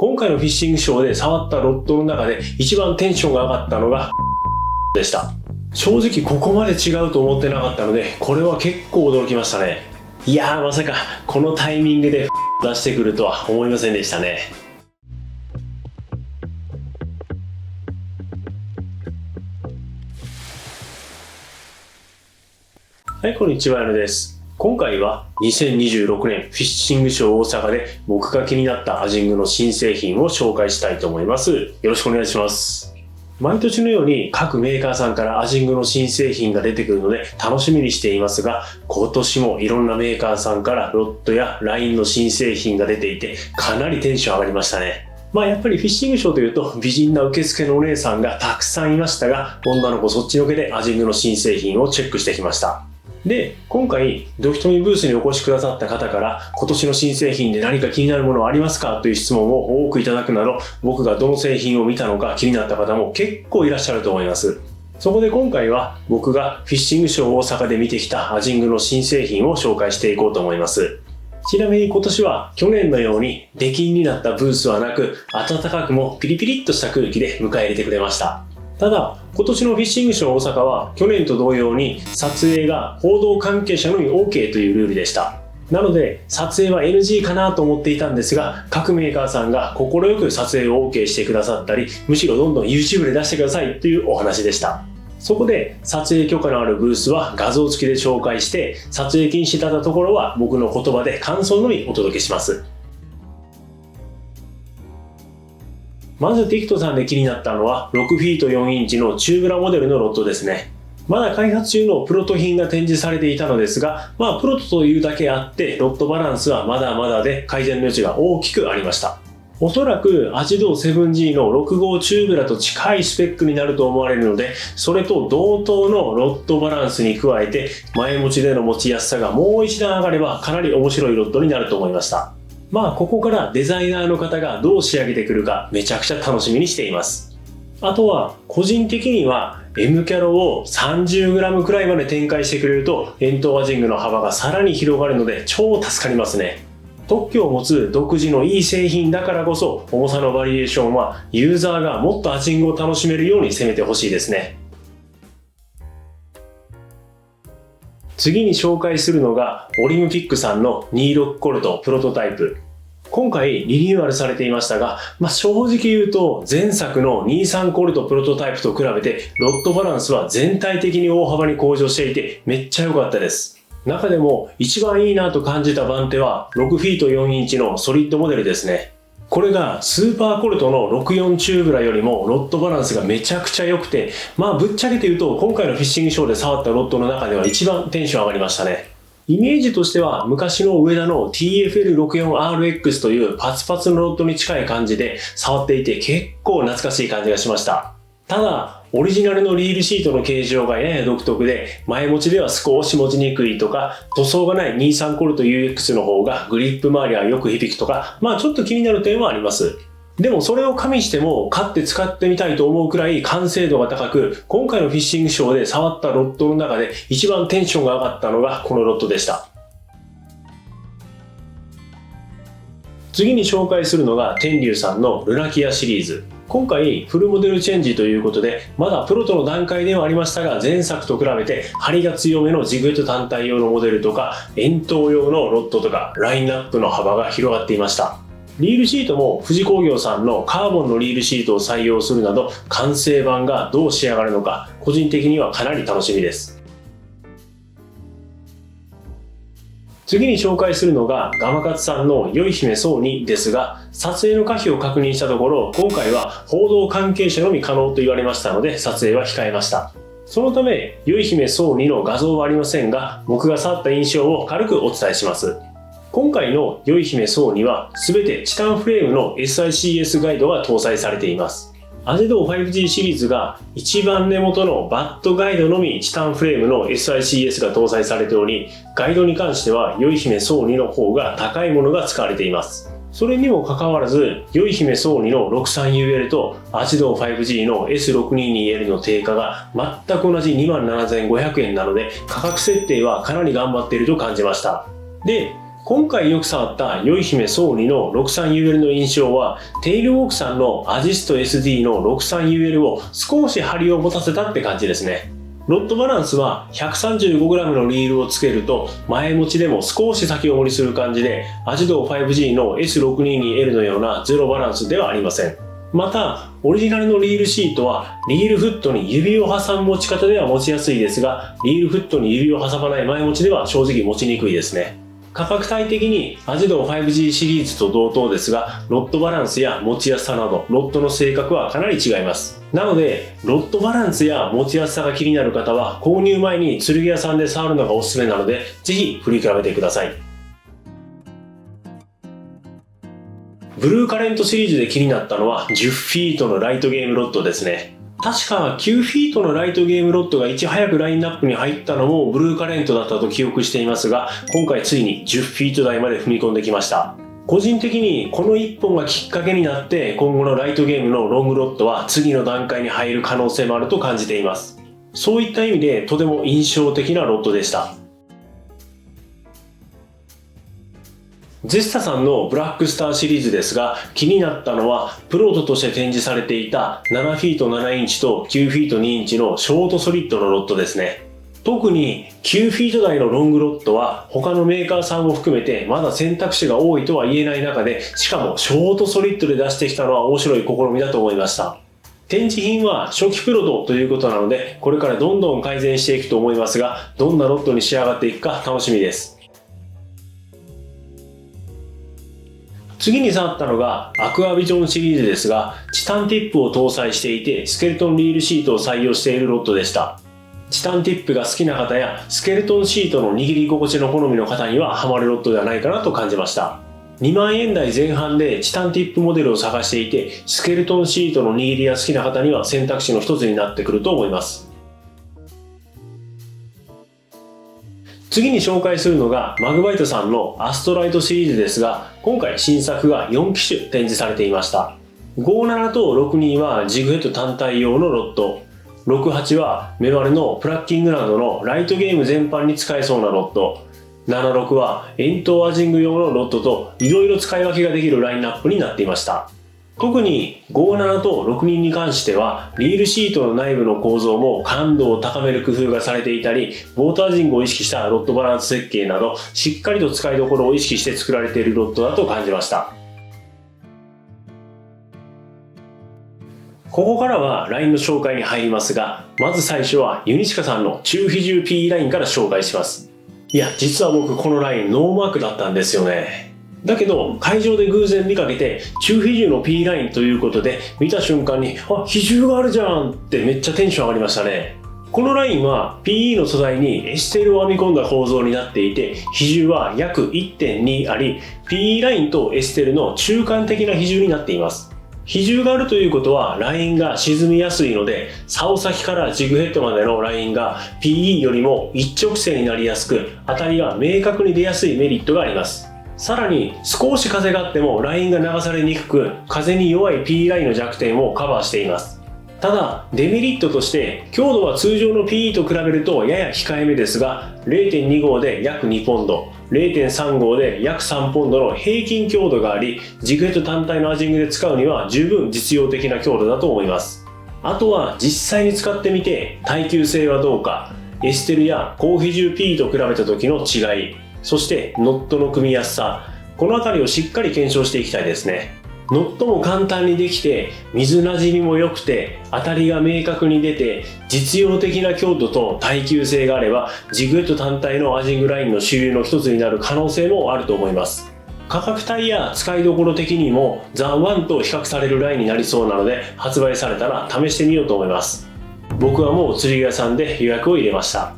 今回のフィッシングショーで触ったロッドの中で一番テンションが上がったのがでした。正直ここまで違うと思ってなかったので、これは結構驚きましたね。いやー、まさかこのタイミングで出してくるとは思いませんでしたね。はい、こんにちは、矢野です。今回は2026年フィッシングショー大阪で僕が気になったアジングの新製品を紹介したいと思います。よろしくお願いします。毎年のように各メーカーさんからアジングの新製品が出てくるので楽しみにしていますが、今年もいろんなメーカーさんからロッドやラインの新製品が出ていてかなりテンション上がりましたね。やっぱりフィッシングショーというと美人な受付のお姉さんがたくさんいましたが、女の子そっちのけでアジングの新製品をチェックしてきました。で、今回ドキトミブースにお越しくださった方から今年の新製品で何か気になるものはありますかという質問を多くいただくなど、僕がどの製品を見たのか気になった方も結構いらっしゃると思います。そこで今回は僕がフィッシングショー大阪で見てきたアジングの新製品を紹介していこうと思います。ちなみに今年は去年のように出禁になったブースはなく、暖かくもピリピリっとした空気で迎え入れてくれました。ただ、今年のフィッシングショー大阪は去年と同様に撮影が報道関係者のみ OK というルールでした。なので撮影は NG かなと思っていたんですが、各メーカーさんが快く撮影を OK してくださったり、むしろどんどん YouTube で出してくださいというお話でした。そこで撮影許可のあるブースは画像付きで紹介して、撮影禁止だったところは僕の言葉で感想のみお届けします。まずティクトさんで気になったのは6フィート4インチのチューブラモデルのロッドですね。まだ開発中のプロト品が展示されていたのですが、プロトというだけあってロッドバランスはまだまだで改善の余地が大きくありました。おそらくアジドー 7G の6号チューブラと近いスペックになると思われるので、それと同等のロッドバランスに加えて前持ちでの持ちやすさがもう一段上がればかなり面白いロッドになると思いました。ここからデザイナーの方がどう仕上げてくるかめちゃくちゃ楽しみにしています。あとは個人的には M キャロを 30g くらいまで展開してくれると円筒アジングの幅がさらに広がるので超助かりますね。特許を持つ独自のいい製品だからこそ重さのバリエーションはユーザーがもっとアジングを楽しめるように攻めてほしいですね。次に紹介するのがオリムピックさんの26コルトプロトタイプ。今回リニューアルされていましたが、正直言うと前作の23コルトプロトタイプと比べてロッドバランスは全体的に大幅に向上していてめっちゃ良かったです。中でも一番いいなと感じた番手は6フィート4インチのソリッドモデルですね。これがスーパーコルトの64チューブラよりもロッドバランスがめちゃくちゃ良くて、ぶっちゃけて言うと今回のフィッシングショーで触ったロッドの中では一番テンション上がりましたね。イメージとしては昔の上田の TFL64RX というパツパツのロッドに近い感じで触っていて結構懐かしい感じがしました。ただオリジナルのリールシートの形状がやや独特で前持ちでは少し持ちにくいとか、塗装がない23コルト UX の方がグリップ周りはよく響くとか、ちょっと気になる点はあります。でもそれを加味しても買って使ってみたいと思うくらい完成度が高く、今回のフィッシングショーで触ったロッドの中で一番テンションが上がったのがこのロッドでした。次に紹介するのが天竜さんのルナキアシリーズ。今回フルモデルチェンジということで、まだプロトの段階ではありましたが、前作と比べて張りが強めのジグヘッド単体用のモデルとか円筒用のロッドとかラインナップの幅が広がっていました。リールシートも富士工業さんのカーボンのリールシートを採用するなど完成版がどう仕上がるのか個人的にはかなり楽しみです。次に紹介するのがガマカツさんのよい姫ソー2ですが、撮影の可否を確認したところ今回は報道関係者のみ可能と言われましたので撮影は控えました。そのためよい姫ソー2の画像はありませんが、僕が触った印象を軽くお伝えします。今回のよい姫ソー2は全てチタンフレームの SICS ガイドが搭載されています。アジドー 5G シリーズが一番根元のバットガイドのみチタンフレームの SICS が搭載されており、ガイドに関してはよい姫ソー2の方が高いものが使われています。それにもかかわらずよい姫ソー2の 63UL とアジドー 5G の S622L の定価が全く同じ 27,500 円なので、価格設定はかなり頑張っていると感じました。で今回よく触ったよい姫ソーニの 63UL の印象は、テイルウォークさんのアジスト SD の 63UL を少し張りを持たせたって感じですね。ロッドバランスは 135g のリールをつけると前持ちでも少し先重りする感じで、アジド 5G の S622L のようなゼロバランスではありません。また、オリジナルのリールシートはリールフットに指を挟む持ち方では持ちやすいですが、リールフットに指を挟まない前持ちでは正直持ちにくいですね。価格帯的にアジド 5G シリーズと同等ですが、ロッドバランスや持ちやすさなどロッドの性格はかなり違います。なので、ロッドバランスや持ちやすさが気になる方は購入前に剣屋さんで触るのがおすすめなので、ぜひ振り比べてください。ブルーカレントシリーズで気になったのは10フィートのライトゲームロッドですね。確か9フィートのライトゲームロッドがいち早くラインナップに入ったのもブルーカレントだったと記憶していますが、今回ついに10フィート台まで踏み込んできました。個人的にこの1本がきっかけになって今後のライトゲームのロングロッドは次の段階に入る可能性もあると感じています。そういった意味でとても印象的なロッドでした。ゼスタさんのブラックスターシリーズですが、気になったのはプロトとして展示されていた7フィート7インチと9フィート2インチのショートソリッドのロッドですね。特に9フィート台のロングロッドは他のメーカーさんを含めてまだ選択肢が多いとは言えない中で、しかもショートソリッドで出してきたのは面白い試みだと思いました。展示品は初期プロトということなので、これからどんどん改善していくと思いますが、どんなロッドに仕上がっていくか楽しみです。次に触ったのがアクアビジョンシリーズですが、チタンティップを搭載していてスケルトンリールシートを採用しているロッドでした。チタンティップが好きな方やスケルトンシートの握り心地の好みの方にはハマるロッドではないかなと感じました。2万円台前半でチタンティップモデルを探していて、スケルトンシートの握りが好きな方には選択肢の一つになってくると思います。次に紹介するのがマグバイトさんのアストライトシリーズですが、今回新作が4機種展示されていました。57と62はジグヘッド単体用のロッド、68はメバルのプラッキングなどのライトゲーム全般に使えそうなロッド、76は円筒アジング用のロッドといろいろ使い分けができるラインナップになっていました。特に57と62に関してはリールシートの内部の構造も感度を高める工夫がされていたり、ウォータージングを意識したロッドバランス設計などしっかりと使いどころを意識して作られているロッドだと感じました。ここからはラインの紹介に入りますが、まず最初はユニシカさんの中比重 PE ラインから紹介します。いや、実は僕このラインノーマークだったんですよね。だけど会場で偶然見かけて中比重の P ラインということで見た瞬間に、あ、比重があるじゃんってめっちゃテンション上がりましたね。このラインは PE の素材にエステルを編み込んだ構造になっていて、比重は約 1.2 あり、 PE ラインとエステルの中間的な比重になっています。比重があるということはラインが沈みやすいので、竿先からジグヘッドまでのラインが PE よりも一直線になりやすく、当たりが明確に出やすいメリットがあります。さらに少し風があってもラインが流されにくく、風に弱い PE ラインの弱点をカバーしています。ただデメリットとして、強度は通常の PE と比べるとやや控えめですが、 0.2 号で約2ポンド、 0.3 号で約3ポンドの平均強度があり、ジグヘッド単体のアジングで使うには十分実用的な強度だと思います。あとは実際に使ってみて耐久性はどうか、エステルや高比重 PE と比べた時の違い、そしてノットの組みやすさ、この辺りをしっかり検証していきたいですね。ノットも簡単にできて、水なじみも良くて、当たりが明確に出て、実用的な強度と耐久性があれば、ジグヘッド単体のアジングラインの主流の一つになる可能性もあると思います。価格帯や使いどころ的にもザ・ワンと比較されるラインになりそうなので、発売されたら試してみようと思います。僕はもう釣り具屋さんで予約を入れました。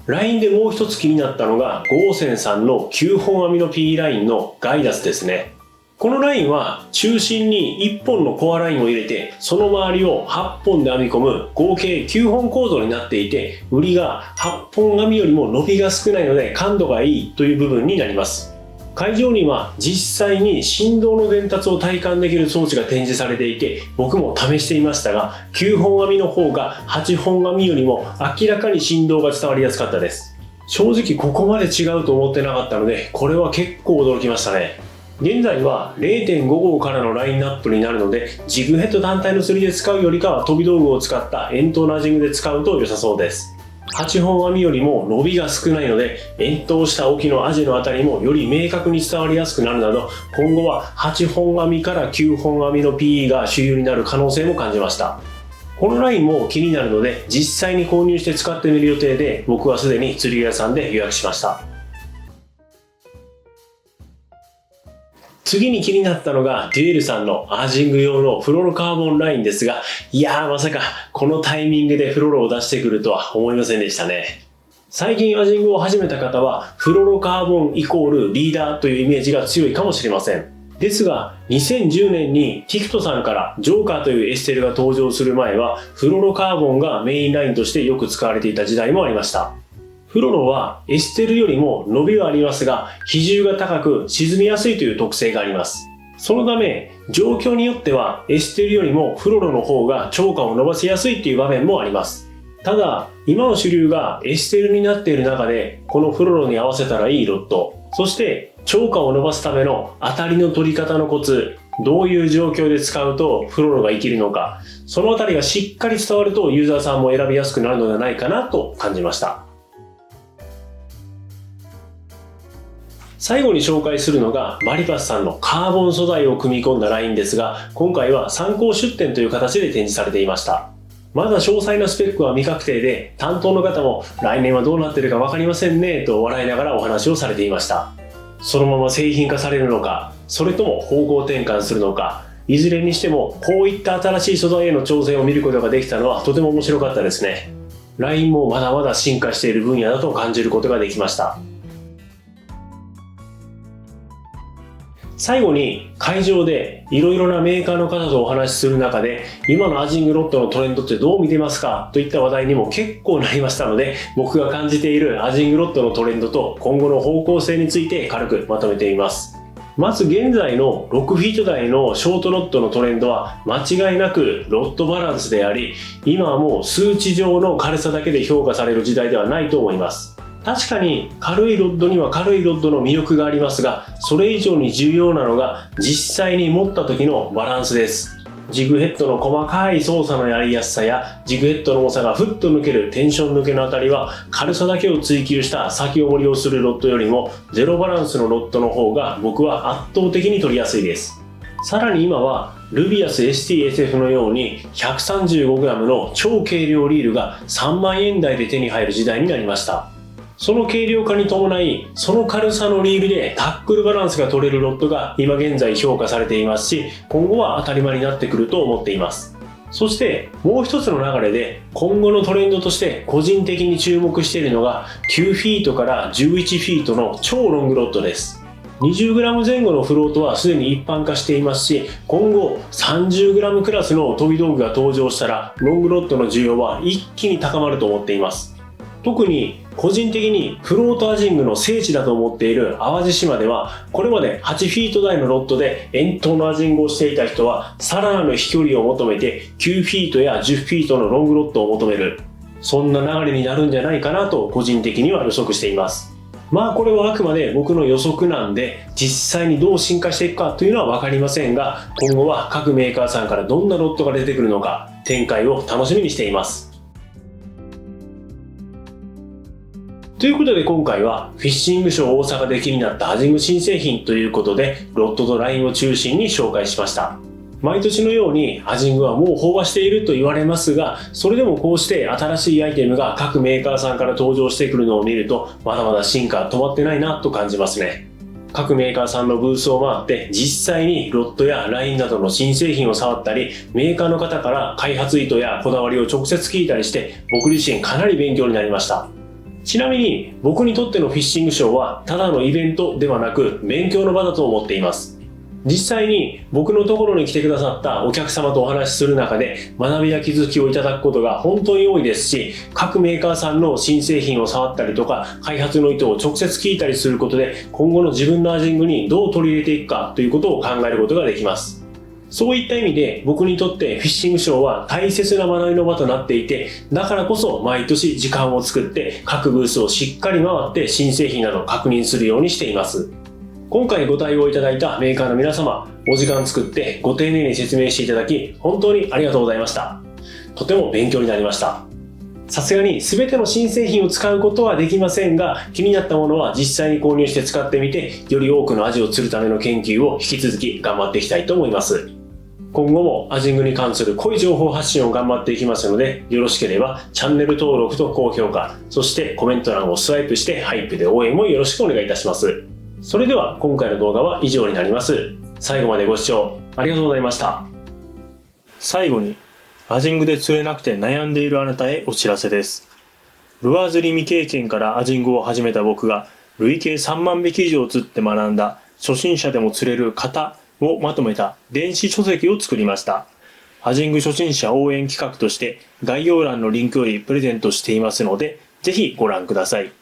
LINE でもう一つ気になったのがゴーセンさんの9本編みの P ラインのガイダスですね。このラインは中心に1本のコアラインを入れて、その周りを8本で編み込む合計9本構造になっていて、売りが8本編みよりも伸びが少ないので感度がいいという部分になります。会場には実際に振動の伝達を体感できる装置が展示されていて、僕も試していましたが、9本編みの方が8本編みよりも明らかに振動が伝わりやすかったです。正直ここまで違うと思ってなかったので、これは結構驚きましたね。現在は 0.5 号からのラインナップになるので、ジグヘッド単体の釣りで使うよりかは飛び道具を使った円筒のアジングで使うと良さそうです。8本編みよりも伸びが少ないので、円筒した沖のアジのあたりもより明確に伝わりやすくなるなど、今後は8本編みから9本編みの PE が主流になる可能性も感じました。このラインも気になるので、実際に購入して使ってみる予定で、僕はすでに釣り具屋さんで予約しました。次に気になったのがデュエルさんのアージング用のフロロカーボンラインですが、いやーまさかこのタイミングでフロロを出してくるとは思いませんでしたね。最近アージングを始めた方はフロロカーボンイコールリーダーというイメージが強いかもしれません。ですが2010年にティクトさんからジョーカーというエステルが登場する前はフロロカーボンがメインラインとしてよく使われていた時代もありました。フロロはエステルよりも伸びはありますが、比重が高く沈みやすいという特性があります。そのため、状況によってはエステルよりもフロロの方が超過を伸ばしやすいという場面もあります。ただ、今の主流がエステルになっている中で、このフロロに合わせたらいいロッド、そして超過を伸ばすための当たりの取り方のコツ、どういう状況で使うとフロロが生きるのか、そのあたりがしっかり伝わるとユーザーさんも選びやすくなるのではないかなと感じました。最後に紹介するのがマリパスさんのカーボン素材を組み込んだラインですが、今回は参考出展という形で展示されていました。まだ詳細なスペックは未確定で、担当の方も来年はどうなってるか分かりませんねと笑いながらお話をされていました。そのまま製品化されるのか、それとも方向転換するのか、いずれにしてもこういった新しい素材への挑戦を見ることができたのはとても面白かったですね。ラインもまだまだ進化している分野だと感じることができました。最後に会場でいろいろなメーカーの方とお話しする中で、今のアジングロッドのトレンドってどう見てますかといった話題にも結構なりましたので、僕が感じているアジングロッドのトレンドと今後の方向性について軽くまとめてみます。まず現在の6フィート台のショートロッドのトレンドは間違いなくロッドバランスであり、今はもう数値上の軽さだけで評価される時代ではないと思います。確かに軽いロッドには軽いロッドの魅力がありますが、それ以上に重要なのが実際に持った時のバランスです。ジグヘッドの細かい操作のやりやすさやジグヘッドの重さがふっと抜けるテンション抜けのあたりは、軽さだけを追求した先重りをするロッドよりもゼロバランスのロッドの方が僕は圧倒的に取りやすいです。さらに今はルビアス STSF のように 135g の超軽量リールが3万円台で手に入る時代になりました。その軽量化に伴い、その軽さのリールでタックルバランスが取れるロッドが今現在評価されていますし、今後は当たり前になってくると思っています。そしてもう一つの流れで今後のトレンドとして個人的に注目しているのが9フィートから11フィートの超ロングロッドです。20g 前後のフロートはすでに一般化していますし、今後 30g クラスの飛び道具が登場したらロングロッドの需要は一気に高まると思っています。特に個人的にフロートアジングの聖地だと思っている淡路島では、これまで8フィート台のロッドで円筒のアジングをしていた人はさらなる飛距離を求めて9フィートや10フィートのロングロッドを求める、そんな流れになるんじゃないかなと個人的には予測しています。まあこれはあくまで僕の予測なんで、実際にどう進化していくかというのは分かりませんが、今後は各メーカーさんからどんなロッドが出てくるのか展開を楽しみにしています。ということで今回はフィッシングショー大阪で気になったアジング新製品ということで、ロッドとラインを中心に紹介しました。毎年のようにアジングはもう飽和していると言われますが、それでもこうして新しいアイテムが各メーカーさんから登場してくるのを見ると、まだまだ進化は止まってないなと感じますね。各メーカーさんのブースを回って実際にロッドやラインなどの新製品を触ったり、メーカーの方から開発意図やこだわりを直接聞いたりして、僕自身かなり勉強になりました。ちなみに僕にとってのフィッシングショーはただのイベントではなく勉強の場だと思っています。実際に僕のところに来てくださったお客様とお話しする中で学びや気づきをいただくことが本当に多いですし、各メーカーさんの新製品を触ったりとか開発の意図を直接聞いたりすることで、今後の自分のアジングにどう取り入れていくかということを考えることができます。そういった意味で僕にとってフィッシングショーは大切な学びの場となっていて、だからこそ毎年時間を作って各ブースをしっかり回って新製品などを確認するようにしています。今回ご対応いただいたメーカーの皆様、お時間作ってご丁寧に説明していただき本当にありがとうございました。とても勉強になりました。さすがに全ての新製品を使うことはできませんが、気になったものは実際に購入して使ってみて、より多くの味を釣るための研究を引き続き頑張っていきたいと思います。今後もアジングに関する濃い情報発信を頑張っていきますので、よろしければチャンネル登録と高評価、そしてコメント欄をスワイプしてハイプで応援もよろしくお願いいたします。それでは今回の動画は以上になります。最後までご視聴ありがとうございました。最後に、アジングで釣れなくて悩んでいるあなたへお知らせです。ルアー釣り未経験からアジングを始めた僕が、累計3万匹以上釣って学んだ初心者でも釣れる型をまとめた電子書籍を作りました。アジング初心者応援企画として概要欄のリンクよりプレゼントしていますので、ぜひご覧ください。